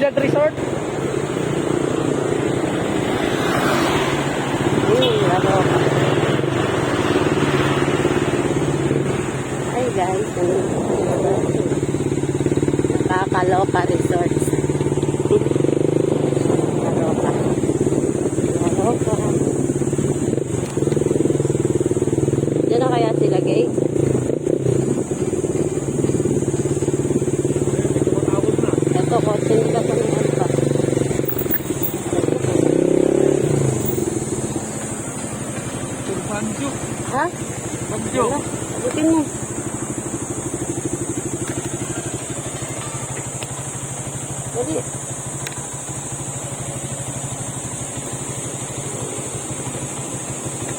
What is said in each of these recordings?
Trinidad Resort. Laroka. Ay guys, Nakakaloka Resorts. Laroka. Laroka. Diyan na kaya sila guys? Ito, kotse nila sa mga pa. Banjo. Ha? Banjo. Abutin mo. Dali.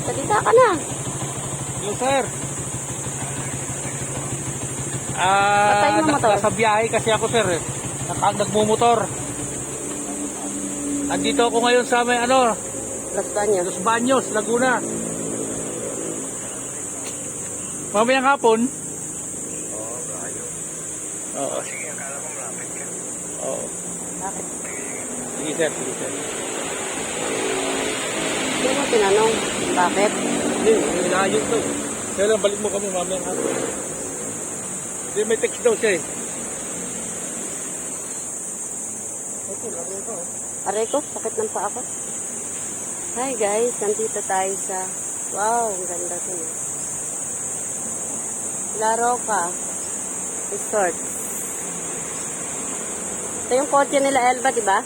Salita ka na. Hello, sir. Patay mo motor. Nasa biyahe kasi ako, sir. Nagmumotor. Nandito ako ngayon sa may Los Baños. Los Baños, Laguna. Mamayang hapon. Oo. Sige, akala mo malapit ka. Oo. Bakit? Sige, sir. Sige, sir. Hindi mo tinanong. Bakit? Hindi, layo to. Kaya lang, balik mo kami mamayang hapon. Hindi, may text daw siya eh. Okay, laro to. Aray ko, sakit ng paa ko. Hi guys, nandito tayo sa... Wow, ang ganda to. Laroka Resort. Ito yung kotse nila Elba, di ba?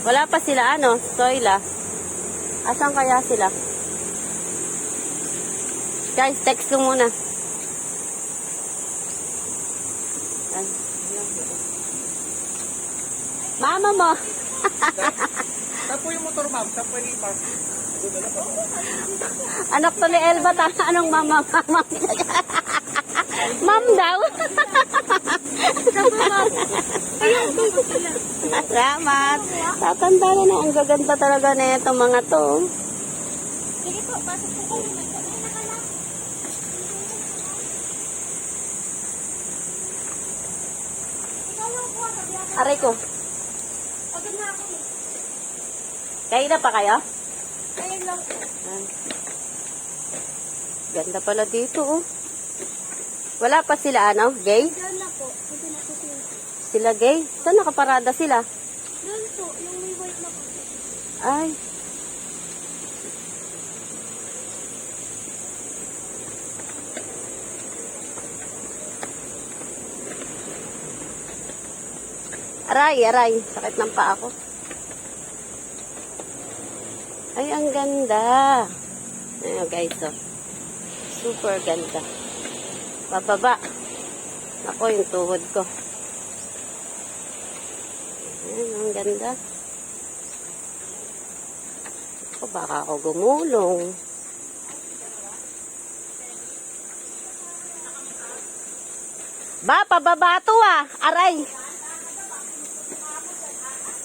Wala pa sila, Soyla. Asan kaya sila? Guys, text ko muna. Ay. Mama mo. Saan po yung motor, ma'am? Saan po yung park? Anak to ni Elba, anong mama? Ma'am daw. Salamat. Tatanda na ang gaganda talaga na itong mga to. Sige po, pasok po kayo. Ikaw lang po, sabi ako. Aray ko. Pagod na ako. Kain na pa kayo? Ayun lang po. Ganda pala dito, oh. Wala pa sila, gay? Doon na po. Pwede na po siya. Sila gay? Saan nakaparada sila? Doon po, yung may white na po. Ay. Aray. Sakit ng paa ko. Ay, ang ganda. Ayan, guys, oh. Super ganda. Bababa. Ako, yung tuhod ko. Ayan, ang ganda. Ako, baka ako gumulong. Ba, pababa to ah. Aray.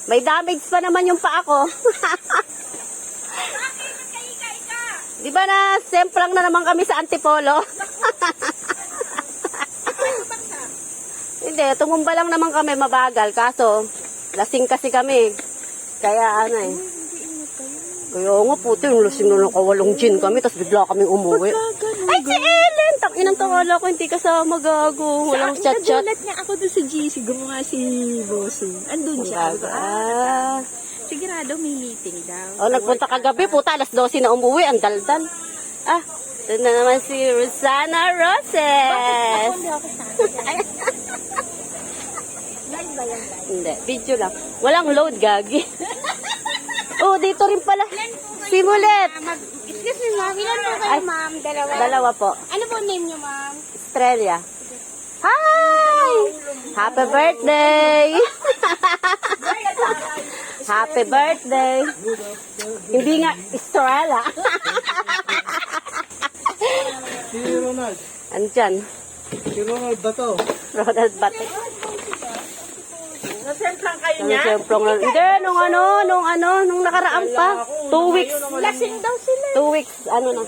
May damage pa naman yung paa ko. Di ba na semplang na naman kami sa Antipolo? Hindi, tumumba lang naman kami mabagal. Kaso, lasing kasi kami. Kaya Kaya nga puti, yung lasing na nakawalong gin kami, tapos bigla kami umuwi. Ay, si Ellen! Tanginang tawala ko, hindi kasama gago. Walang chat-chat. Nagulat nga ako doon sa GC, gumawa si Bossing. Andun siya. Sigurado may meeting daw. Oh, nagpunta kagabi, puta, alas 12 na umuwi, ang daldal. Ah, ito na naman si Rosana Roses. Hindi ako sa Live ba yan? Hindi, video lang. Walang load, gagi. Oh, dito rin pala. Simulet. Excuse me, ma'am. Ilan po kayo, Ay, ma'am? Dalawa? Dalawa po. Ano po name niyo, ma'am? Australia. Hi! Happy birthday! Happy birthday! Hindi nga Australia. Si Ronald. Andyan. Si Ronald ba to? Ronald Batik. Nasemplang kayo Ang semplong na. Hindi, nung nakaraan pa. 2 weeks. Lasing daw sila. 2 weeks, ano na.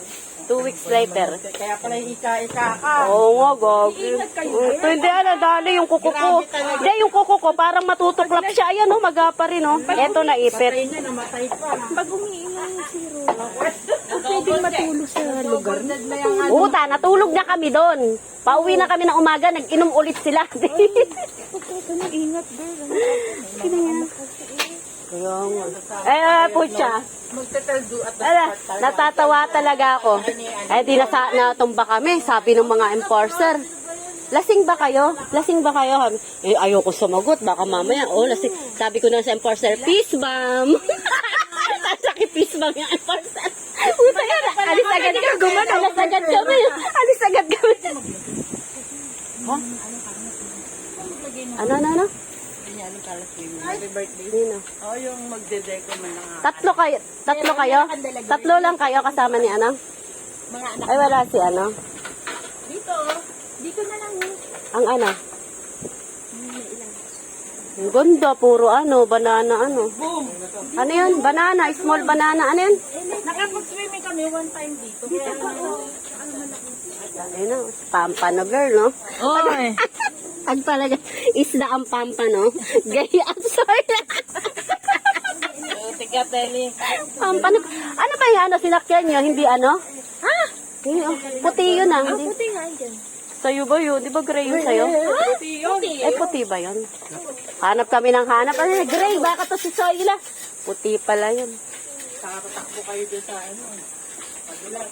2 weeks later. Kaya pala yung ika-ika ka. Oo nga, gagi. Ito, hindi, dali yung kuko ko. Hindi, yung kuko ko, parang matutuklap siya. Ayan, oh, magapa rin, oh. Eto, naipit. Patay na, namatay pa. Pag umiinom yung zero, pwedeng matulog sa lugar. Uta, natulog na kami doon. Pauwi na kami ng umaga, nag-inom ulit sila. Ito na ingat, girl. Kaya nga. Pucha. Magtataldo at Natatawa talaga ako. Di natumba kami, sabi ng mga enforcer. Lasing ba kayo? Lasing ba kayo? Ayoko sumagot, baka mamaya. Lasing. Sabi ko na sa enforcer, peace bomb. Sasakit peace bomb yung enforcer. Puta yan, alis agad kami. Alis agad kami. Alis agad kami. Ano? Happy birthday. Dino. Oh, yung magdedeko man lang. Tatlo kayo? Tatlo lang kayo kasama ni ano? Mga anak. Ay, wala si ano? Dito. Dito na lang. Ang ano? Ang ganda, puro banana Boom. Ano yun? Banana, small banana, ano yun? Nakapag-swimming kami one time dito. Ayun na, pampano girl, no? Oy. Ang talaga, isda ang pampano. Gaya, I'm sorry. Tiga teli. Pampano. Ano ba yan? Sinakyan nyo? Hindi ano? Puti yun ah. Hindi. Puti nga dyan. Sa'yo ba yun? Di ba gray yun sa'yo? Puti ba yun? Hanap kami ng hanap. Ay, gray, baka to si Soyla. Puti pala yun. Takbo kayo doon sa ano. Padulas.